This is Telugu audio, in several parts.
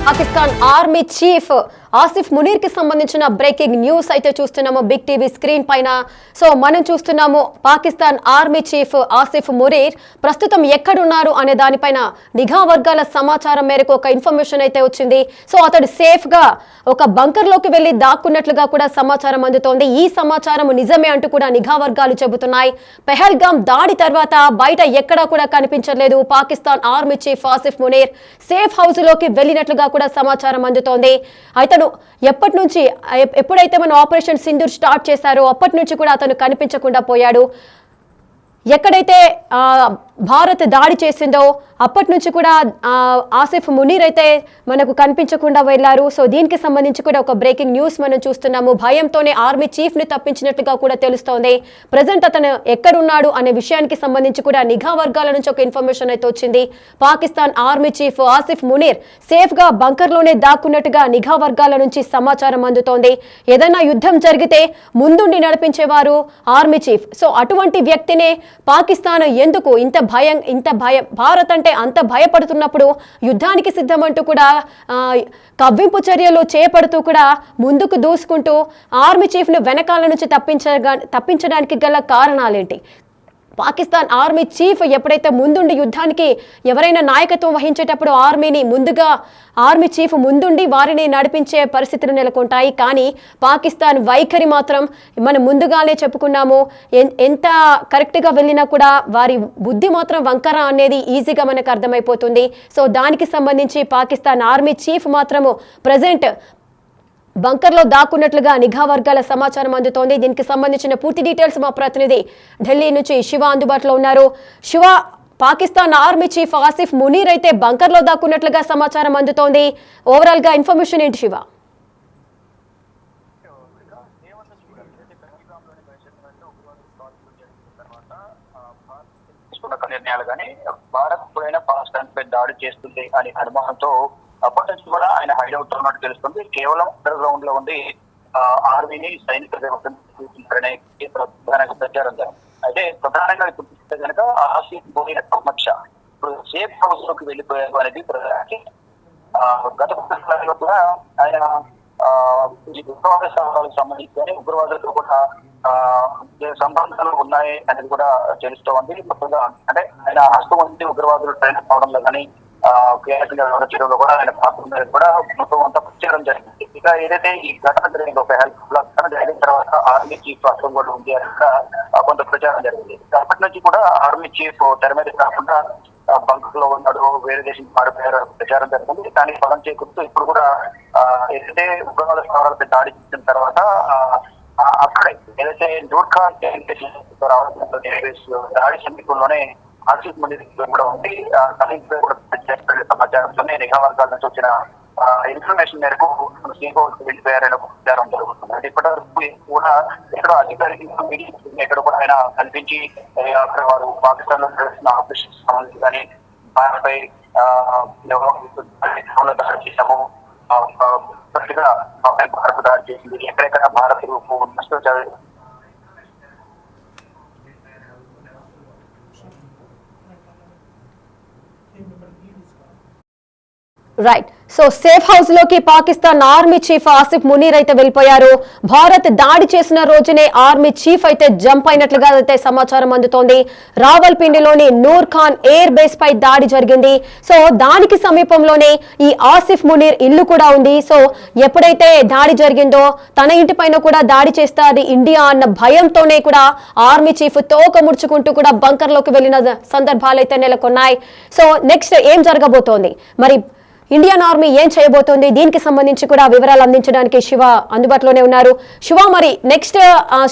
పాకిస్తాన్ ఆర్మీ చీఫ్ ఆసిఫ్ మునీర్ కి సంబంధించిన బ్రేకింగ్ న్యూస్ అయితే చూస్తున్నాము బిగ్ టీవీ స్క్రీన్ పైన. సో మనం చూస్తున్నాము పాకిస్తాన్ ఆర్మీ చీఫ్ ఆసిఫ్ మునీర్ ప్రస్తుతం ఎక్కడున్నారు అనే దానిపైన నిఘా వర్గాల సమాచారం మేరకు ఒక ఇన్ఫర్మేషన్ అయితే వచ్చింది. సో అతడు సేఫ్ గా ఒక బంకర్ లోకి వెళ్లి దాక్కున్నట్లుగా కూడా సమాచారం అందుతోంది. ఈ సమాచారం నిజమే అంటూ కూడా నిఘా వర్గాలు చెబుతున్నాయి. పెహల్గాం దాడి తర్వాత బయట ఎక్కడా కూడా కనిపించలేదు Pakistan army chief Asif Munir. Safe house లోకి వెళ్ళినట్లుగా కూడా సమాచారం అందుతోంది. అతను ఎప్పుడైతే మనం ఆపరేషన్ సింధూర్ స్టార్ట్ చేశారో అప్పటి నుంచి కూడా అతను కనిపించకుండా పోయాడు. ఎక్కడైతే భారత్ దాడి చేసిందో అప్పటి నుంచి కూడా ఆసిఫ్ మునీర్ అయితే మనకు కనిపించకుండా వెళ్ళారు. సో దీనికి సంబంధించి కూడా ఒక బ్రేకింగ్ న్యూస్ మనం చూస్తున్నాము. భయంతోనే ఆర్మీ చీఫ్ ని తప్పించినట్లుగా కూడా తెలుస్తోంది. ప్రజెంట్ అతను ఎక్కడున్నాడు అనే విషయానికి సంబంధించి కూడా నిఘా వర్గాల నుంచి ఒక ఇన్ఫర్మేషన్ అయితే వచ్చింది. Pakistan army chief Asif Munir safe గా బంకర్ లోనే దాక్కున్నట్టుగా నిఘా వర్గాల నుంచి సమాచారం అందుతోంది. ఏదైనా యుద్ధం జరిగితే ముందుండి నడిపించేవారు ఆర్మీ చీఫ్. సో అటువంటి వ్యక్తినే పాకిస్తాన్ ఎందుకు ఇంత భయం భారత్ అంటే అంత భయపడుతున్నప్పుడు యుద్ధానికి సిద్ధమంటూ కూడా కవ్వింపు చర్యలు చేపడుతూ కూడా ముందుకు దూసుకుంటూ ఆర్మీ చీఫ్ ను వెనకాల నుంచి తప్పించడానికి గల కారణాలేంటి? పాకిస్తాన్ ఆర్మీ చీఫ్ ఎప్పుడైతే ముందుండి యుద్ధానికి ఎవరైనా నాయకత్వం వహించేటప్పుడు ఆర్మీ చీఫ్ ముందుండి వారిని నడిపించే పరిస్థితులు నెలకొంటాయి. కానీ పాకిస్తాన్ వైఖరి మాత్రం మనం ముందుగానే చెప్పుకున్నాము, ఎంత కరెక్ట్గా వెళ్ళినా కూడా వారి బుద్ధి మాత్రం వంకర అనేది ఈజీగా మనకు అర్థమైపోతుంది. సో దానికి సంబంధించి పాకిస్తాన్ ఆర్మీ చీఫ్ మాత్రము ప్రజెంట్ బంకర్లో దాక్కున్నట్లుగా నిఘా వర్గాల సమాచారం అందుతోంది. దీనికి సంబంధించిన పూర్తి డీటెయిల్స్ మా ప్రతినిధి ఢిల్లీ నుంచి శివ అందుబాటులో ఉన్నారు. శివ, పాకిస్తాన్ ఆర్మీ చీఫ్ ఆసిఫ్ మునీర్ అయితే బంకర్లో దాక్కున్నట్లుగా సమాచారం అందుతోంది. ఓవరాల్ గా ఇన్ఫర్మేషన్ ఏంటి శివ? నిర్ణయాలు కానీ భారత్ ఎప్పుడైనా పాకిస్తాన్ పై దాడి చేస్తుంది అని అనుమానంతో అప్పటి నుంచి కూడా ఆయన హైడౌట్ ఉన్నట్టు తెలుస్తుంది. కేవలం అండర్ గ్రౌండ్ లో ఉండి ఆర్మీని సైనిక వ్యవస్థారనే ప్రచారం జరిగింది. అయితే ప్రధానంగా చూపిస్తే కనుక ఆసిఫ్ మునీర్ సమక్ష ఇప్పుడు సేఫ్ హౌస్ లోకి వెళ్ళిపోయారు అనేది ప్రధానికి గత పుస్తకాలలో కూడా ఆయన ఈ ఉగ్రవాద సవాళ్ళకు సంబంధించి కానీ ఉగ్రవాదులతో కూడా సంబంధాలు ఉన్నాయి అనేది కూడా తెలుస్తూ ఉంది. మొత్తంగా అంటే ఆయన హస్తం ఉంది ఉగ్రవాదులు ట్రైన్ అవడంలో కానీ కీలకంగా కూడా ఆయన పాత్ర కూడా మొత్తం అంతా ప్రచారం జరిగింది. ఇక ఏదైతే ఈ ఘటన జరిగిందో ఘటన జరిగిన తర్వాత ఆర్మీ చీఫ్ అర్థం కూడా ఉంది అని కూడా కొంత ప్రచారం జరిగింది. అప్పటి నుంచి కూడా ఆర్మీ చీఫ్ తెర మీద కాకుండా బంక్ లో ఉన్నాడు, వేరే దేశం పారిపోయారు ప్రచారం జరిగింది. దానికి బలం చేకూరుతూ ఇప్పుడు కూడా ఏదైతే ఉగ్రవాద స్థావరాలపై దాడి చేసిన తర్వాత అక్కడే ఏదైతే నూర్ఖాన్ దాడి సమీపంలోనే ఆసిఫ్ మునీర్ కూడా ఉంది. సమాచారంతోనే నిఘా వర్గాల నుంచి వచ్చిన ఇన్ఫర్మేషన్ మేరకు వెళ్ళిపోయారని ప్రచారం జరుగుతుంది. అంటే ఇప్పటివరకు కూడా ఎక్కడో అధికారిక ఎక్కడ కూడా ఆయన కనిపించి అక్కడ వారు పాకిస్తాన్ లో నడుస్తున్న ఆపరేషన్ సంబంధించి కానీ భారత్పై దాడి చేశాము, భారత్ దాడి చేసింది, ఎక్కడెక్కడ భారత్ నష్టం రైట్. సో సేఫ్ హౌస్ లోకి పాకిస్తాన్ ఆర్మీ చీఫ్ ఆసిఫ్ మునీర్ అయితే వెళ్ళిపోయారు. భారత్ దాడి చేసిన రోజునే ఆర్మీ చీఫ్ అయితే జంప్ అయినట్లుగా అయితే సమాచారం అందుతోంది. రావల్పిండిలోని నూర్ ఖాన్ ఎయిర్ బేస్ పై దాడి జరిగింది. సో దానికి సమీపంలోనే ఈ ఆసిఫ్ మునీర్ ఇల్లు కూడా ఉంది. సో ఎప్పుడైతే దాడి జరిగిందో తన ఇంటి పైన కూడా దాడి చేస్తారు ఇండియా అన్న భయంతోనే కూడా ఆర్మీ చీఫ్ తోక ముడుచుకుంటూ కూడా బంకర్ లోకి వెళ్ళిన సందర్భాలు అయితే నెలకొన్నాయి. సో నెక్స్ట్ ఏం జరగబోతోంది, మరి ఇండియన్ ఆర్మీ ఏం చేయబోతోంది, దీనికి సంబంధించి కూడా వివరాలు అందించడానికి శివ అందుబాటులోనే ఉన్నారు. శివ, మరి నెక్స్ట్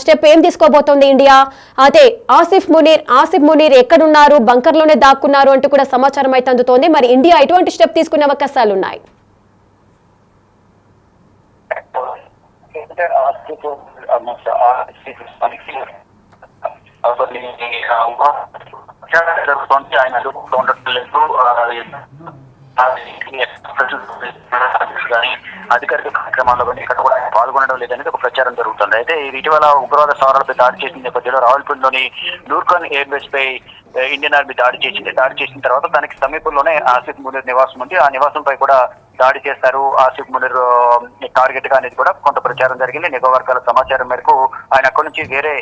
స్టెప్ ఏం తీసుకోబోతోంది ఇండియా? అదే ఆసిఫ్ మునీర్ ఎక్కడున్నారు, బంకర్ లోనే దాక్కున్నారు అంటూ కూడా సమాచారం అయితే అందుతోంది. మరి ఇండియా ఎటువంటి స్టెప్ తీసుకునే అవకాశాలు ఉన్నాయి? అధికారిక కార్యక్రమాల్లో కానీ ఇక్కడ కూడా పాల్గొనడం లేదనేది ఒక ప్రచారం జరుగుతుంది. అయితే ఇటీవల ఉగ్రవాద స్థావరాలపై దాడి చేసిన నేపథ్యంలో రావల్పిండిలోని నూర్ఖాన్ ఎయిర్ బేస్ పై ఇండియన్ ఆర్మీ దాడి చేసిన తర్వాత దానికి సమీపంలోనే ఆసిఫ్ మునీర్ నివాసం ఉంది. ఆ నివాసంపై కూడా దాడి చేస్తారు ఆసిఫ్ మునీర్ టార్గెట్ గా అనేది కూడా కొంత ప్రచారం జరిగింది. నిఘా వర్గాల సమాచారం మేరకు ఆయన అక్కడి నుంచి వేరే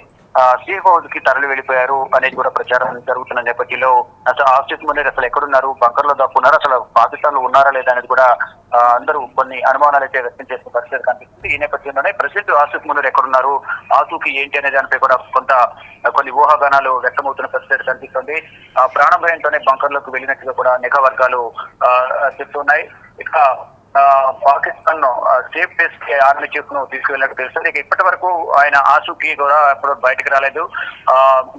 సేఫ్ హౌస్ కి తరలి వెళ్ళిపోయారు అనేది కూడా ప్రచారం జరుగుతున్న నేపథ్యంలో అసలు ఆసిఫ్ మునీర్ అసలు ఎక్కడున్నారు, బంకర్ లో దాక్కున్నారు, అసలు పాకిస్తాన్ లో ఉన్నారా లేదా అనేది కూడా అందరూ కొన్ని అనుమానాలు అయితే వ్యక్తం చేసిన పరిస్థితి కనిపిస్తుంది. ఈ నేపథ్యంలోనే ప్రెసిడెంట్ ఆసిఫ్ మునీర్ ఎక్కడున్నారు, ఆచూకీ ఏంటి అనే దానిపై కూడా కొన్ని ఊహాగానాలు వ్యక్తమవుతున్న పరిస్థితి కనిపిస్తుంది. ప్రాణ భయంతోనే బంకర్ లోకి వెళ్ళినట్టుగా కూడా నిఘా వర్గాలు చెప్తున్నాయి. ఇక పాకిస్తాన్ సేఫ్ ప్లేస్ కి ఆర్మీ చీఫ్ ను తీసుకువెళ్ళినట్టు తెలుస్తుంది. ఇక ఇప్పటి వరకు ఆయన ఆచూకీ కూడా ఎప్పుడు బయటకు రాలేదు.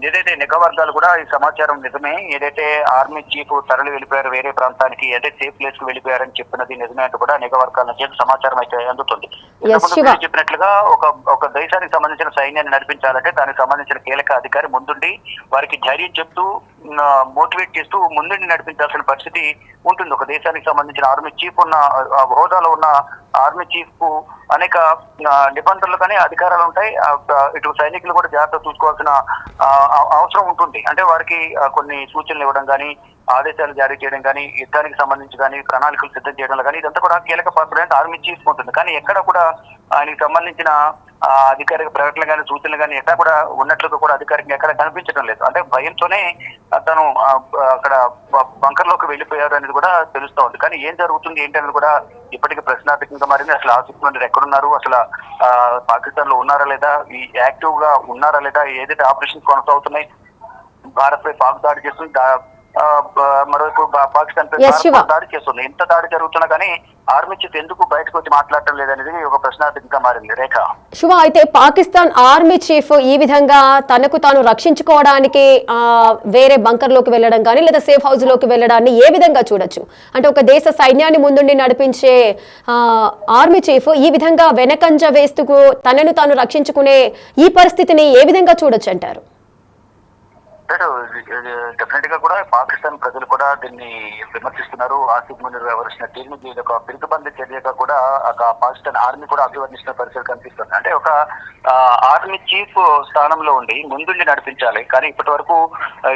ఏదైతే నిఘా వర్గాలు కూడా ఈ సమాచారం నిజమే, ఏదైతే ఆర్మీ చీఫ్ తరలి వెళ్ళిపోయారు వేరే ప్రాంతానికి, ఏదైతే సేఫ్ ప్లేస్ కు వెళ్ళిపోయారని చెప్పినది నిజమే అంటూ కూడా నిఘా వర్గాల నుంచి సమాచారం అయితే అందుతుంది. చెప్పినట్లుగా ఒక దేశానికి సంబంధించిన సైన్యాన్ని నడిపించాలంటే దానికి సంబంధించిన కీలక అధికారి ముందుండి వారికి ధైర్యం చెప్తూ మోటివేట్ చేస్తూ ముందుండి నడిపించాల్సిన పరిస్థితి ఉంటుంది. ఒక దేశానికి సంబంధించిన ఆర్మీ చీఫ్ ఉన్న హోదాలో ఉన్న ఆర్మీ చీఫ్ కు అనేక నిబంధనలు కానీ అధికారాలు ఉంటాయి. ఇటు సైనికులు కూడా జాగ్రత్త చూసుకోవాల్సిన అవసరం ఉంటుంది. అంటే వారికి కొన్ని సూచనలు ఇవ్వడం కానీ, ఆదేశాలు జారీ చేయడం కానీ, యుద్ధానికి సంబంధించి కానీ ప్రణాళికలు సిద్ధం చేయడం కానీ ఇదంతా కూడా కీలక పాత్ర ఆర్మీ చీఫ్ ఉంటుంది. కానీ ఎక్కడ కూడా ఆయనకి సంబంధించిన అధికారిక ప్రకటనలు కానీ సూచనలు కానీ ఎక్కడ కూడా ఉన్నట్లుగా కూడా అధికారికంగా ఎక్కడ కనిపించడం లేదు. అంటే భయంతోనే తను అక్కడ బంకర్ లోకి వెళ్ళిపోయారు అనేది కూడా తెలుస్తా ఉంది. కానీ ఏం జరుగుతుంది ఏంటి అనేది కూడా ఇప్పటికీ ప్రశ్నార్థకంగా మారింది. అసలు ఆసిఫ్ మునీర్ ఎక్కడున్నారు, అసలు పాకిస్తాన్ లో ఉన్నారా లేదా, ఈ యాక్టివ్ గా ఉన్నారా లేదా, ఏదైతే ఆపరేషన్స్ కొనసాగుతున్నాయి, భారత్ పై పాక్ దాడి చేస్తుంది, మరోవైపు పాకిస్తాన్ పై దాడి చేస్తుంది. ఇంత దాడి జరుగుతున్నా కానీ ఆర్మీ చీఫ్ ఎందుకు బయటకు వచ్చి మాట్లాడటం లేదనేది ఒక ప్రశ్నార్థకంగా మారింది. రేఖ, శివ, అయితే పాకిస్తాన్ ఆర్మీ చీఫ్ ఈ విధంగా తనకు తాను రక్షించుకోవడానికి వేరే బంకర్ లోకి వెళ్ళడం కానీ లేదా సేఫ్ హౌస్ లోకి వెళ్ళడాన్ని ఏ విధంగా చూడొచ్చు? అంటే ఒక దేశ సైన్యాన్ని ముందుండి నడిపించే ఆర్మీ చీఫ్ ఈ విధంగా వెనకంజ వేస్తూ తనను తాను రక్షించుకునే ఈ పరిస్థితిని ఏ విధంగా చూడొచ్చు అంటారు? డెఫినెట్ గా కూడా పాకిస్తాన్ ప్రజలు కూడా దీన్ని విమర్శిస్తున్నారు. ఆసిఫ్ మునీర్ వ్యవహరిస్తున్న తీరుని ఇది ఒక పిలుపుబంద చర్యగా కూడా పాకిస్తాన్ ఆర్మీ కూడా అభివర్ణిస్తున్న పరిస్థితి కనిపిస్తుంది. అంటే ఒక ఆర్మీ చీఫ్ స్థానంలో ఉండి ముందుండి నడిపించాలి, కానీ ఇప్పటి వరకు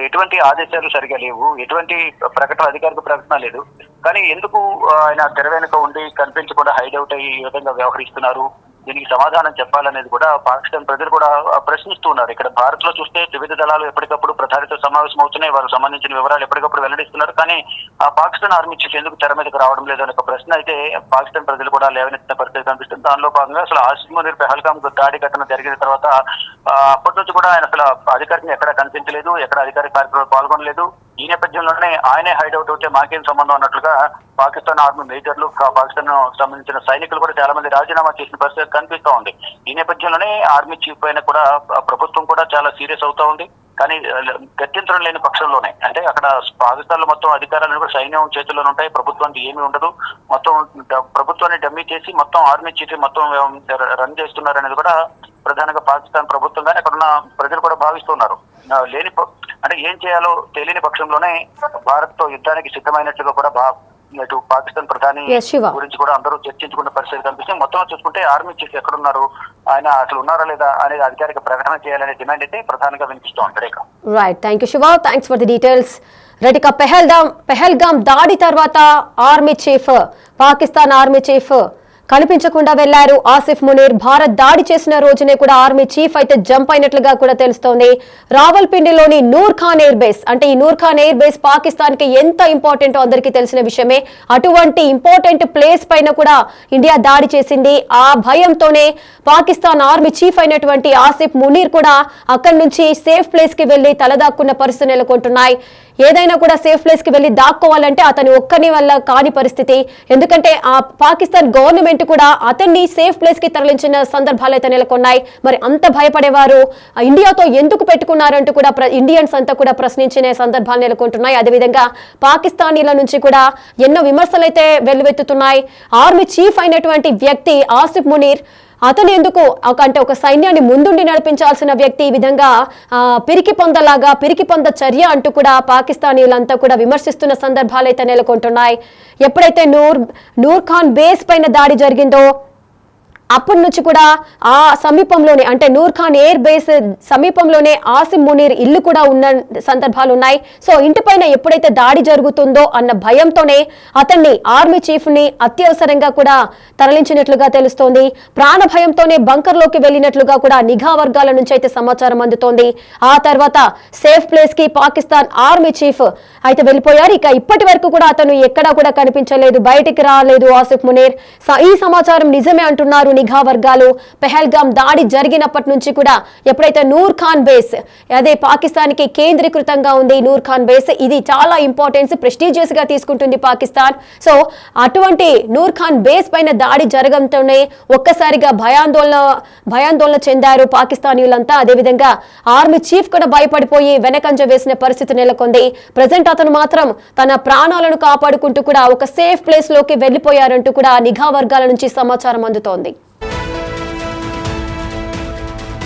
ఎటువంటి ఆదేశాలు సరిగా లేవు, ఎటువంటి ప్రకటన అధికారిక ప్రకటన లేదు. కానీ ఎందుకు ఆయన తెర వెనుక ఉండి కనిపించకుండా హైడౌట్ అయ్యి ఈ విధంగా వ్యవహరిస్తున్నారు, దీనికి సమాధానం చెప్పాలనేది కూడా పాకిస్తాన్ ప్రజలు కూడా ప్రశ్నిస్తున్నారు. ఇక్కడ భారత్ లో చూస్తే త్రివిధ దళాలు ఎప్పటికప్పుడు ప్రధానితో సమావేశం అవుతున్నాయి, వారికి సంబంధించిన వివరాలు ఎప్పటికప్పుడు వెల్లడిస్తున్నారు. కానీ ఆ పాకిస్తాన్ ఆర్మీ చీఫ్ ఎందుకు తెర మీదకి రావడం లేదు అనే ఒక ప్రశ్న అయితే పాకిస్తాన్ ప్రజలు కూడా లేవనెత్తిన పరిస్థితి కనిపిస్తుంది. దానిలో భాగంగా అసలు ఆసిఫ్ మునీర్ పెహల్గాం దాడి ఘటన జరిగిన తర్వాత అప్పటి నుంచి కూడా ఆయన అసలు అధికారికంగా ఎక్కడ కనిపించలేదు, ఎక్కడ అధికారిక కార్యక్రమాలు పాల్గొనలేదు. ఈ నేపథ్యంలోనే ఆయనే హైడౌట్ అవుతే మాకేం సంబంధం అన్నట్లుగా పాకిస్తాన్ ఆర్మీ మేజర్లు, పాకిస్తాన్ సంబంధించిన సైనికులు కూడా చాలా మంది రాజీనామా చేసిన పరిస్థితి కనిపిస్తూ ఉంది. ఈ నేపథ్యంలోనే ఆర్మీ చీఫ్ పైన కూడా ప్రభుత్వం కూడా చాలా సీరియస్ అవుతా ఉంది. కానీ గత్యంతరం లేని పక్షంలోనే, అంటే అక్కడ పాకిస్తాన్ లో మొత్తం అధికారాలు కూడా సైన్యం చేతుల్లోనే ఉంటాయి, ప్రభుత్వానికి ఏమీ ఉండదు. మొత్తం ప్రభుత్వాన్ని డమ్మీ చేసి మొత్తం ఆర్మీ చీఫ్ మొత్తం రన్ చేస్తున్నారు అనేది కూడా ప్రధానంగా పాకిస్తాన్ ప్రభుత్వం కానీ అక్కడ ఉన్న ప్రజలు కూడా భావిస్తున్నారు. అంటే ఏం చేయాలో తెలియని పక్షంలోనే భారత్ తో యుద్ధానికి సిద్ధమైనట్లుగా కూడా ఇటు పాకిస్తాన్ ప్రధాని గురించి కూడా అందరూ చర్చించుకున్న పరిస్థితి కనిపిస్తుంది. మొత్తం చూసుకుంటే ఆర్మీ చీఫ్ ఎక్కడున్నారు, ఆయన అసలు ఉన్నారా లేదా అనేది అధికారిక ప్రకటన చేయాలనే డిమాండ్ అయితే ప్రధానంగా వినిపిస్తూ ఉంటారు. Right, thank you Shiva, thanks for the details. Right, ఇక పెహల్గాం దాడి తర్వాత army chief, Pakistan army chief కనిపించకుండా వెళ్లారు ఆసిఫ్ మునీర్. భారత్ దాడి చేసిన రోజునే కూడా ఆర్మీ చీఫ్ అయితే జంప్ అయినట్లుగా కూడా తెలుస్తోంది. రావల్పిండిలోని నూర్ ఖాన్ ఎయిర్ బేస్, అంటే ఈ నూర్ ఖాన్ ఎయిర్ బేస్ పాకిస్తాన్ కి ఎంత ఇంపార్టెంటో అందరికీ తెలిసిన విషయమే. అటువంటి ఇంపార్టెంట్ ప్లేస్ పైన కూడా ఇండియా దాడి చేసింది. ఆ భయంతోనే పాకిస్తాన్ ఆర్మీ చీఫ్ అయినటువంటి ఆసిఫ్ మునీర్ కూడా అక్కడి నుంచి సేఫ్ ప్లేస్ కి వెళ్లి తలదాక్కున్న పరిస్థితులు నెలకొంటున్నాయి. ఏదైనా కూడా సేఫ్ ప్లేస్ కి వెళ్లి దాక్కోవాలంటే అతని ఒక్కని వల్ల కాని పరిస్థితి. ఎందుకంటే ఆ పాకిస్తాన్ గవర్నమెంట్ కూడా అతన్ని సేఫ్ ప్లేస్ కి తరలించిన సందర్భాలు అయితే నెలకొన్నాయి. మరి అంత భయపడేవారు ఇండియాతో ఎందుకు పెట్టుకున్నారంటూ కూడా ఇండియన్స్ అంతా కూడా ప్రశ్నించిన సందర్భాలు నెలకొంటున్నాయి. అదేవిధంగా పాకిస్తానీల నుంచి కూడా ఎన్నో విమర్శలు అయితే వెల్లువెత్తుతున్నాయి. ఆర్మీ చీఫ్ అయినటువంటి వ్యక్తి ఆసిఫ్ మునీర్, అతను ఎందుకు అంటే ఒక సైన్యాన్ని ముందుండి నడిపించాల్సిన వ్యక్తి ఈ విధంగా పిరికి పొంద చర్య అంటూ కూడా పాకిస్తానీలంతా కూడా విమర్శిస్తున్న సందర్భాలు అయితే నెలకొంటున్నాయి. ఎప్పుడైతే నూర్ ఖాన్ బేస్ పైన దాడి జరిగిందో అప్పటి నుంచి కూడా ఆ సమీపంలోనే అంటే నూర్ ఖాన్ ఎయిర్ బేస్ సమీపంలోనే ఆసిఫ్ మునీర్ ఇల్లు కూడా ఉన్న సందర్భాలు ఉన్నాయి. సో ఇంటిపైన ఎప్పుడైతే దాడి జరుగుతుందో అన్న భయంతోనే అతన్ని ఆర్మీ చీఫ్ ని అత్యవసరంగా కూడా తరలించినట్లుగా తెలుస్తోంది. ప్రాణ భయంతోనే బంకర్ లోకి వెళ్ళినట్లుగా కూడా నిఘా వర్గాల నుంచి అయితే సమాచారం అందుతోంది. ఆ తర్వాత సేఫ్ ప్లేస్ కి పాకిస్తాన్ ఆర్మీ చీఫ్ అయితే వెళ్ళిపోయారు. ఇక ఇప్పటి వరకు కూడా అతను ఎక్కడా కూడా కనిపించలేదు, బయటికి రాలేదు ఆసిఫ్ మునీర్. ఈ సమాచారం నిజమే అంటున్నారు నిఘా వర్గాలు. పెహల్గాం దాడి జరిగినప్పటి నుంచి కూడా ఎప్పుడైతే నూర్ ఖాన్ బేస్ అదే పాకిస్తాన్ కి కేంద్రీకృతంగా ఉంది నూర్ ఖాన్ బేస్, ఇది చాలా ఇంపార్టెన్స్ ప్రెస్టీజియస్ గా తీసుకుంటుంది పాకిస్తాన్. సో అటువంటి నూర్ ఖాన్ బేస్ పైన దాడి జరగడంతోనే ఒక్కసారిగా భయాందోళన చెందారు పాకిస్తానీయులంతా. అదేవిధంగా ఆర్మీ చీఫ్ కూడా భయపడిపోయి వెనకంజ వేసిన పరిస్థితి నెలకొంది. ప్రజెంట్ అతను మాత్రం తన ప్రాణాలను కాపాడుకుంటూ కూడా ఒక సేఫ్ ప్లేస్ లోకి వెళ్లిపోయారంటూ కూడా నిఘా వర్గాల నుంచి సమాచారం అందుతోంది.